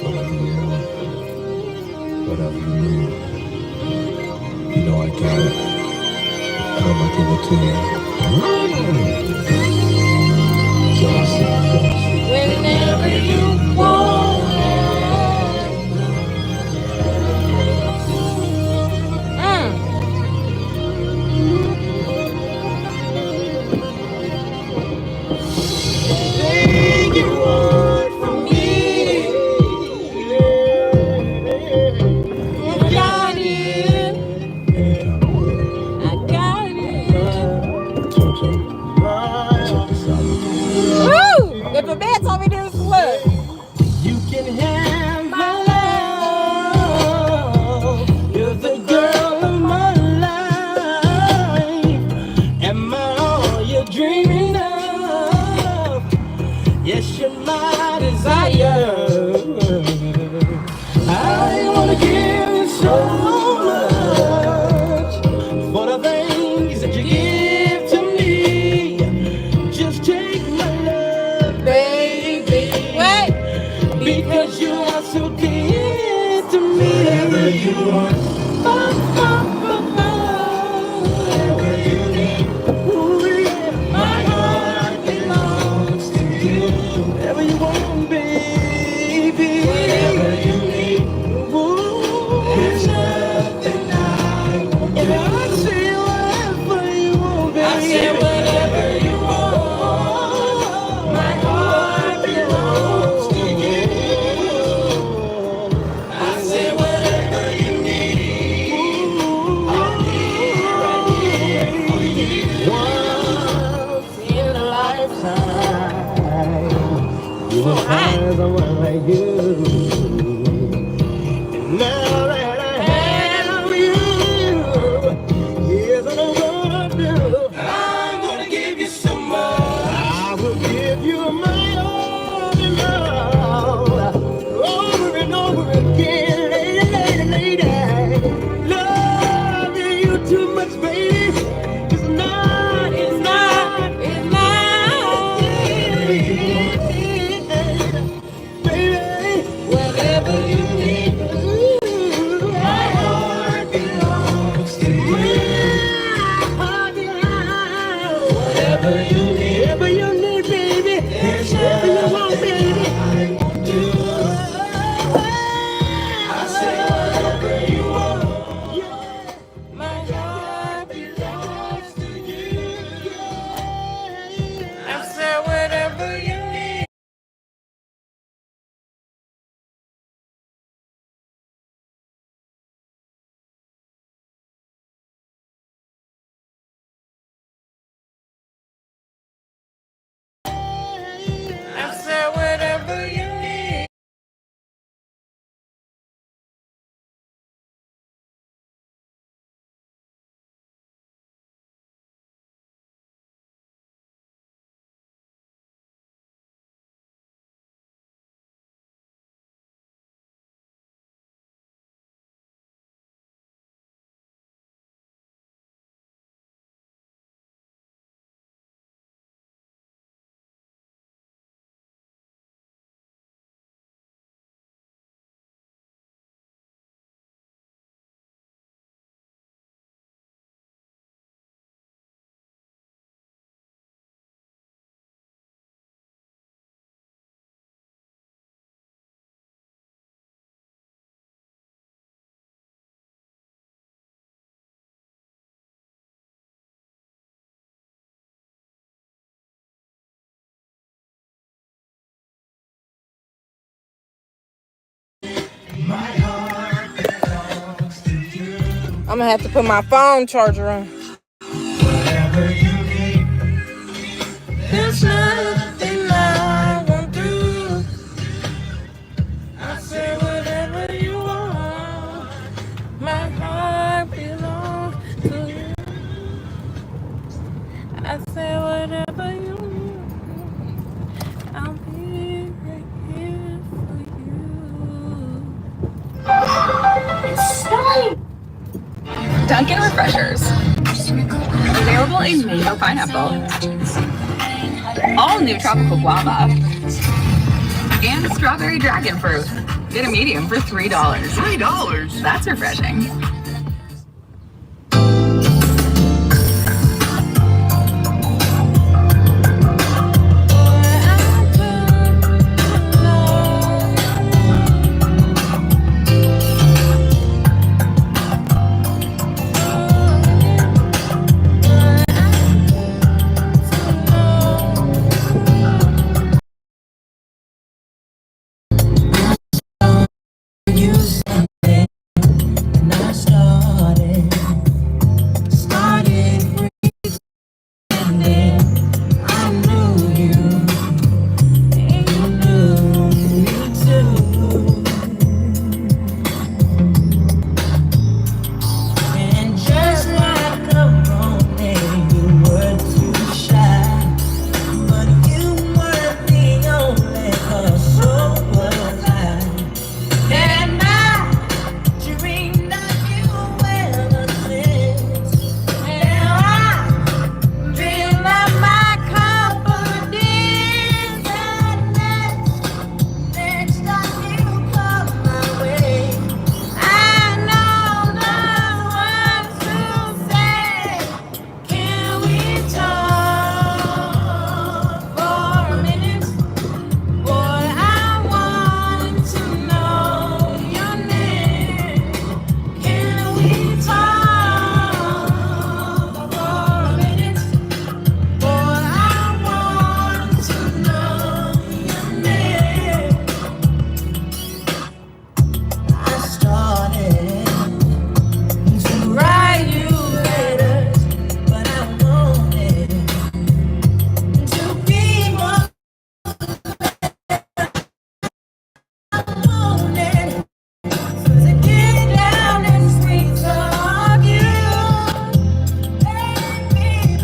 whatever you want, whatever you need. You know I got it. I'ma give it to you. Jealousy, jealousy. Whenever you want it. Anything you want from me, I got it. Anytime you want. I got it. Jojo, check this out. Woo! If a man told me this was you can have my love. You're the girl of my life. Am I all you're dreaming of? Yes, you're my desire. I wanna give you so much for the things that you give to me. Just take my love, baby. What? Because you are so dear to me. Whatever you want. Whatever you need. Ooh, yeah. My heart belongs to you. Whatever you want, baby. Whatever you need. Ooh, there's nothing I won't do. And I say whatever you want, baby. I say whatever you want. My heart belongs to you. I say whatever you need. I'll be right here for you. Once in a lifetime, you will find someone like you. And now that I have you, here's what I'm gonna do. I'm gonna give you some more. I will give you my all and all, over and over again, lady, lady, lady. Loving you too much, baby. It's not, baby. Whatever you need. Ooh, my heart belongs to you. Whatever you need. Whatever you need, baby. There's whatever you want, baby. I won't do. I say whatever you want. Yeah. My heart belongs to you. I say whatever you need. I say whatever you need. My heart belongs to you. I'm gonna have to put my phone charger on. Whatever you need. There's nothing I won't do. I say whatever you want. My heart belongs to you. I say whatever you need. I'll be right here for you. It's snowing. Dunkin' Refreshers. Available in mango pineapple. All new tropical guava. And strawberry dragon fruit. Get a medium for $3. $3? That's refreshing. You said and I started pretending I knew you and you knew me too. And just like a romance, you were too shy, but you weren't the only cause so was I. And I dreamed of you ever since. Now I feel like my confidence, and next time you come my way, I know the words to say. Can we talk for a minute? Boy, I want to know your name. Can we talk for a minute? Boy, I want to know your name. I started to write you letters, but I wanted to be more wanted. To get down and sweet talk you, baby.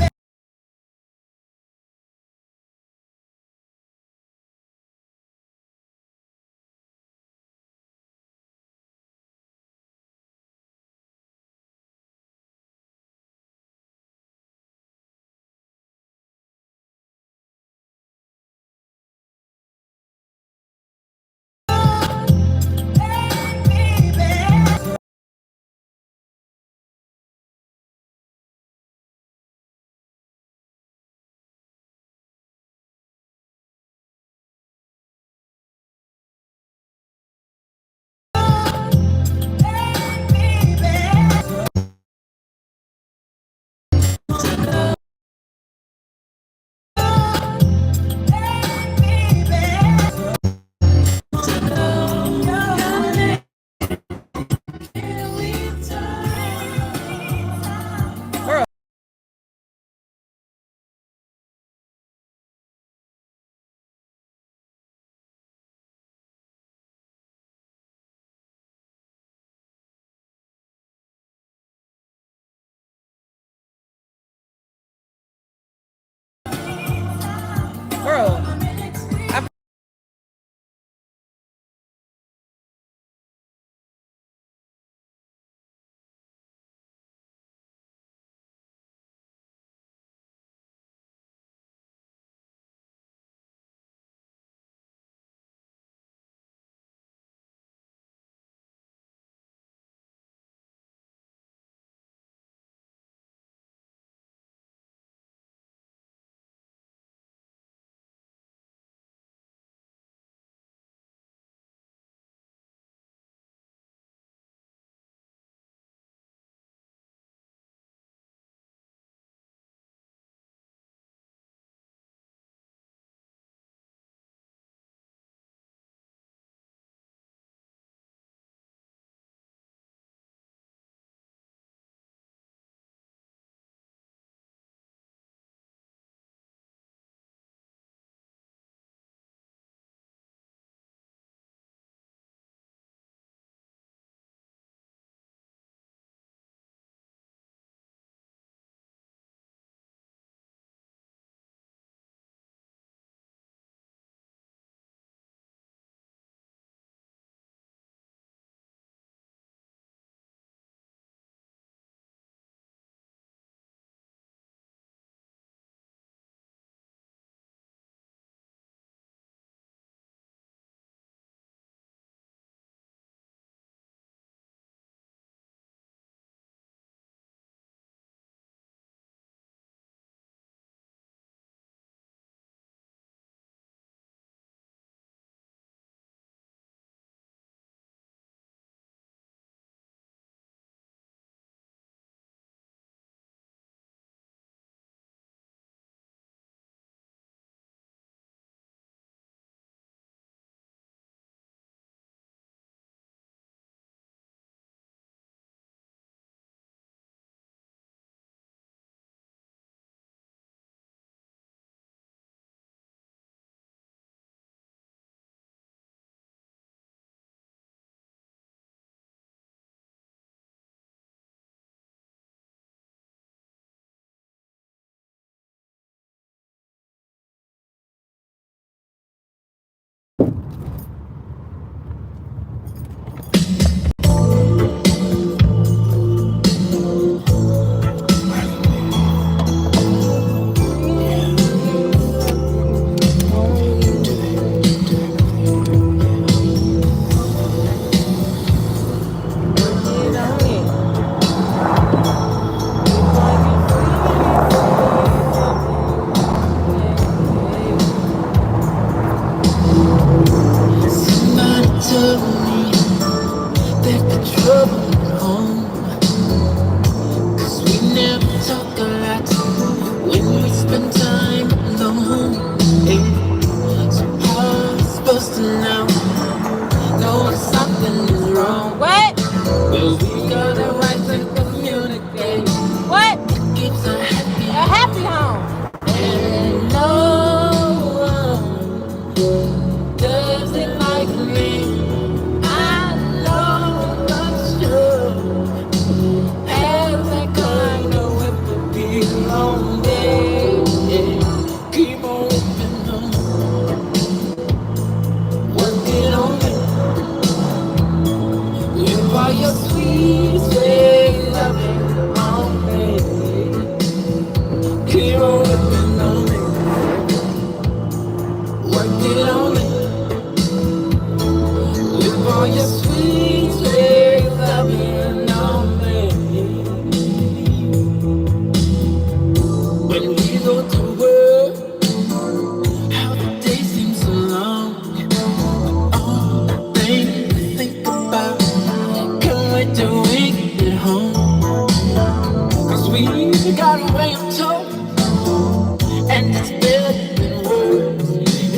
know something is wrong. What? But we got the right to communicate. What? It keeps a happy home. And no one does it like me. I know that's true. As I kind of whip the beat on day. Keep on whipping them. Working on me. Live all your sweet, sweet loving on me. Keep on whipping on me. Working on me. Live all your sweet, sweet loving on me. When we go to work, how the day seems so long. All the things to think about. Can't wait till we get home. Cause we got a way of talking, and it's better than words.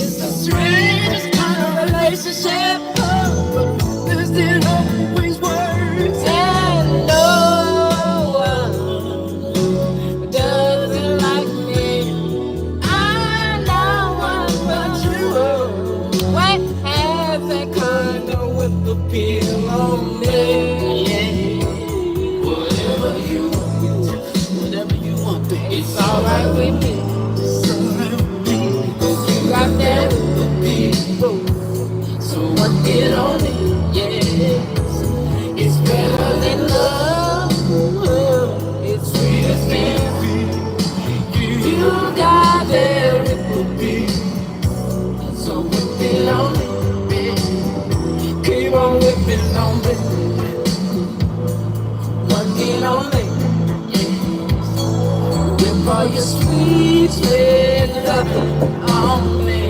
It's the strangest kind of relationship, but there's still always words. And no one does it like me. I know one but you. What has that kind of whip appeal on me? Whatever you want, whatever you want, it's alright with me. It's alright with me. 'Cause you got that whip appeal. So what it on me? Yes, it's better than love. It's sweet as candy. You got that whip appeal. So whip it on me, baby. Keep on whipping on me. Working on me. Whip all your sweet, sweet loving on me.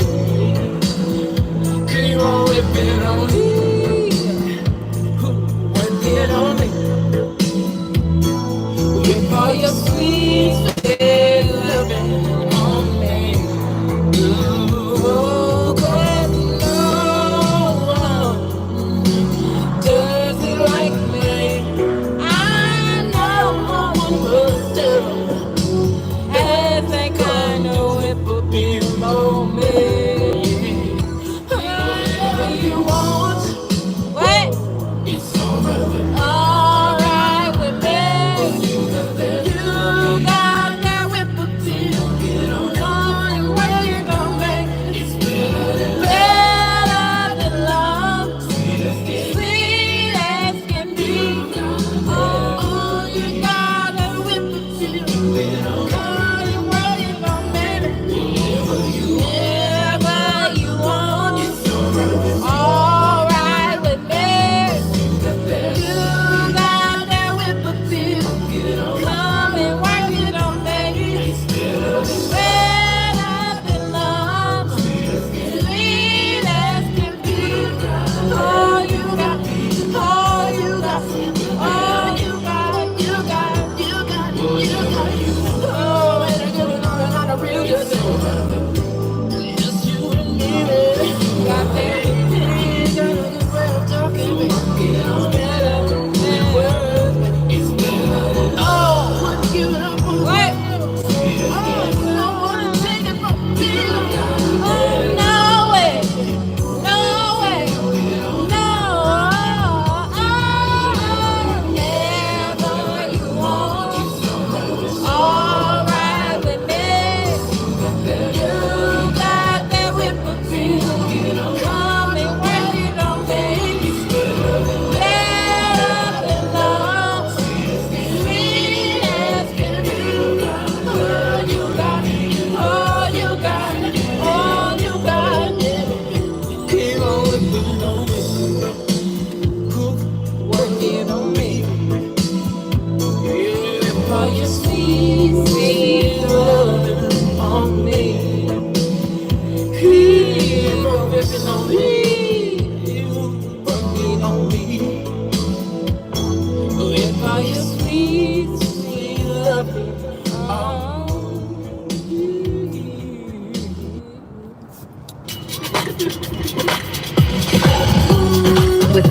Keep on whipping on me. Working on me. Whip all your sweet, sweet loving on me. Ooh, 'cause no one does it like me. I know one will do. Has that kind of whip appeal on me. Whatever you want. What? It's alright with me. Alright with me. You got that whip appeal. Get on and where you gon' make. It's better than love. Sweet as can be. Oh, you got that whip appeal. Get on and where you gon' make. Whatever you want. It's alright with me.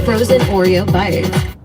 frozen Oreo bites.